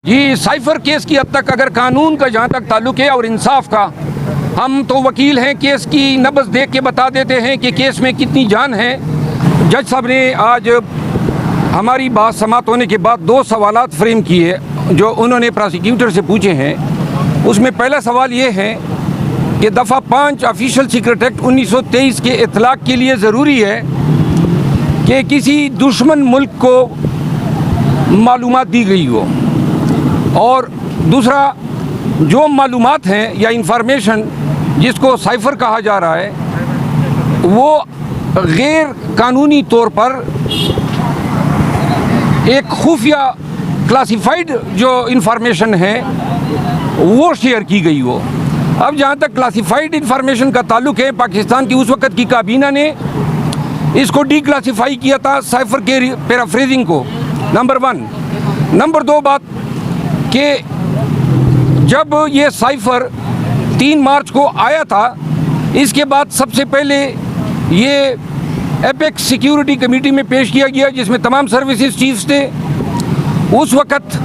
जी, cipher case की हद तक अगर कानून का जहाँ तक ताल्लुक है और इंसाफ का, हम तो वकील हैं, केस की नब्ज़ देख के बता देते हैं कि केस में कितनी जान है। जज साहब ने आज हमारी बात समाप्त होने के बाद दो सवालात फ्रेम किए जो उन्होंने प्रोसिक्यूटर से पूछे हैं। उसमें पहला सवाल ये है कि दफ़ा 5 ऑफिशियल सीक्रेट एक्ट 1923 के इतलाक़ के लिए ज़रूरी है कि किसी दुश्मन मुल्क को मालूमात दी गई हो, और दूसरा जो मालूमात हैं या इंफॉर्मेशन जिसको साइफर कहा जा रहा है वो गैर कानूनी तौर पर एक खुफिया क्लासिफाइड जो इंफॉर्मेशन है वो शेयर की गई हो। अब जहाँ तक क्लासिफाइड इंफॉर्मेशन का ताल्लुक है, पाकिस्तान की उस वक़्त की काबीना ने इसको डी क्लासीफाई किया था साइफर के पैराफ्रेजिंग को, नंबर 1। नंबर 2 बात कि जब ये साइफर 3 मार्च को आया था, इसके बाद सबसे पहले ये एपेक्स सिक्योरिटी कमेटी में पेश किया गया जिसमें तमाम सर्विसेज चीफ्स थे। उस वक़्त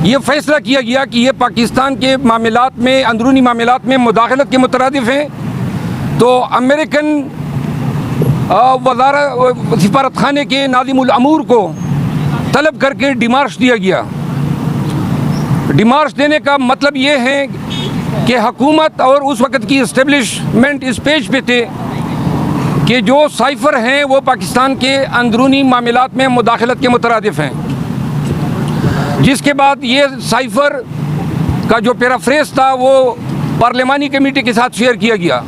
ये फैसला किया गया कि ये पाकिस्तान के मामलात में, अंदरूनी मामलात में मुदाखलत के मुतरादिफ हैं। तो अमेरिकन वज़ारत सिफारत खाने के नाज़िमुल अमूर को तलब करके डिमार्श दिया गया। डिमार्श देने का मतलब ये है कि हुकूमत और उस वक़्त की इस्टेब्लिशमेंट इस पेज पे थे कि जो साइफर हैं वो पाकिस्तान के अंदरूनी मामलात में मुदाखलत के मुतरादिफ हैं। जिसके बाद ये साइफर का जो पैराफ्रेज था वो पार्लिमानी कमेटी के साथ शेयर किया गया,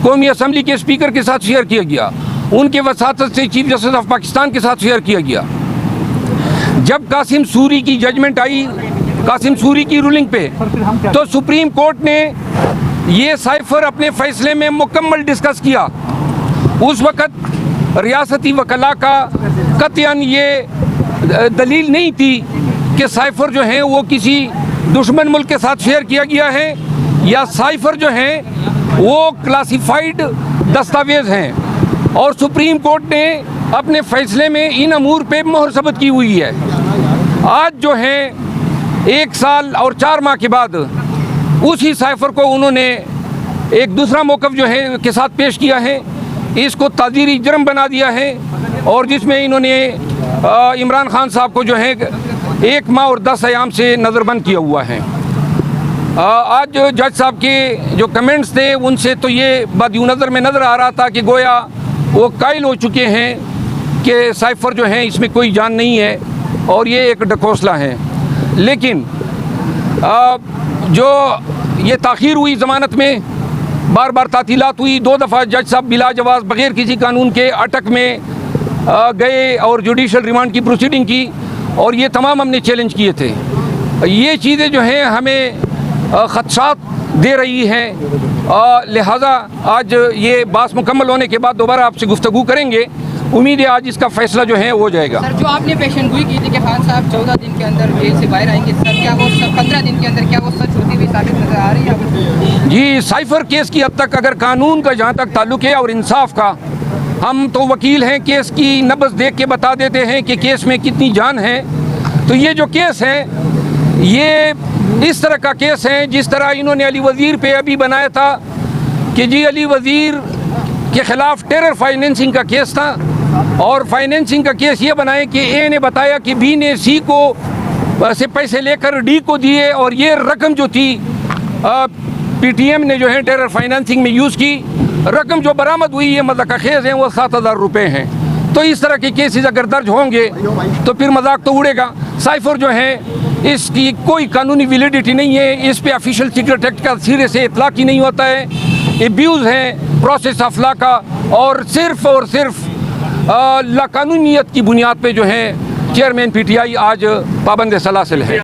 कौमी असम्बली के स्पीकर के साथ शेयर किया गया, उनके वसातत से चीफ जस्टिस ऑफ पाकिस्तान के साथ शेयर किया गया। जब कासिम सूरी की जजमेंट आई, कासिम सूरी की रूलिंग पे, तो सुप्रीम कोर्ट ने ये साइफर अपने फैसले में मुकम्मल डिस्कस किया। उस वक़्त रियासती वकला का कतई ये दलील नहीं थी कि साइफर जो है वो किसी दुश्मन मुल्क के साथ शेयर किया गया है या साइफर जो है वो क्लासिफाइड दस्तावेज़ हैं, और सुप्रीम कोर्ट ने अपने फैसले में इन अमूर पे मोहर सबत की हुई है। आज जो है 1 साल और 4 माह के बाद उसी साइफर को उन्होंने एक दूसरा मौक़िफ़ जो है के साथ पेश किया है, इसको ताज़ीरी जुर्म बना दिया है, और जिसमें इन्होंने इमरान खान साहब को जो है 1 माह और 10 अयाम से नज़रबंद किया हुआ है। आज जज साहब के जो कमेंट्स थे उनसे तो ये बदनज़र में नज़र आ रहा था कि गोया वो कायल हो चुके हैं कि साइफर जो है इसमें कोई जान नहीं है और ये एक ढकोसला है। लेकिन जो ये ताख़ीर हुई ज़मानत में, बार बार तातीलात हुई, 2 दफ़ा जज साहब बिला जवाज़ बग़ैर किसी कानून के अटक में गए और जुडिशल रिमांड की प्रोसीडिंग की, और ये तमाम हमने चैलेंज किए थे। ये चीज़ें जो हैं हमें ख़दशात दे रही हैं, लिहाजा आज ये बात मुकम्मल होने के बाद दोबारा आपसे गुफ्तगू करेंगे। उम्मीद है आज इसका फैसला जो है हो जाएगा। सर, जो आपने पेशन गोई की थी कि खान साहब 14 दिन के अंदर जेल से बाहर आएंगे, सर क्या वो 15 दिन के अंदर क्या वो सच होती हुई साबित नजर आ रही है? जी, साइफर केस की हद तक अगर कानून का जहाँ तक ताल्लुक है और इंसाफ का, हम तो वकील हैं, केस की नब्ज़ देख के बता देते हैं कि केस में कितनी जान है। तो ये जो केस है ये इस तरह का केस है जिस तरह इन्होंने अली वज़ीर पे अभी बनाया था कि जी अली वज़ीर के ख़िलाफ़ टेरर फाइनेंसिंग का केस था, और फाइनेंसिंग का केस ये बनाए कि ए ने बताया कि बी ने सी को से पैसे लेकर डी को दिए, और ये रकम जो थी पीटीएम ने जो है टेरर फाइनेंसिंग में यूज़ की। रकम जो बरामद हुई है मतलब खेज़ हैं वो 7,000 रुपये हैं। तो इस तरह के केसेस अगर दर्ज होंगे तो फिर मजाक तो उड़ेगा। साइफर जो है इसकी कोई कानूनी वैलिडिटी नहीं है, इस पे ऑफिशियल सीक्रेट एक्ट का सिरे से इतलाक़ ही नहीं होता है। एब्यूज़ है प्रोसेस ऑफ लॉ का, और सिर्फ लाकानूनियत की बुनियाद पे जो है चेयरमैन पीटीआई आज पाबंद सलासिल है।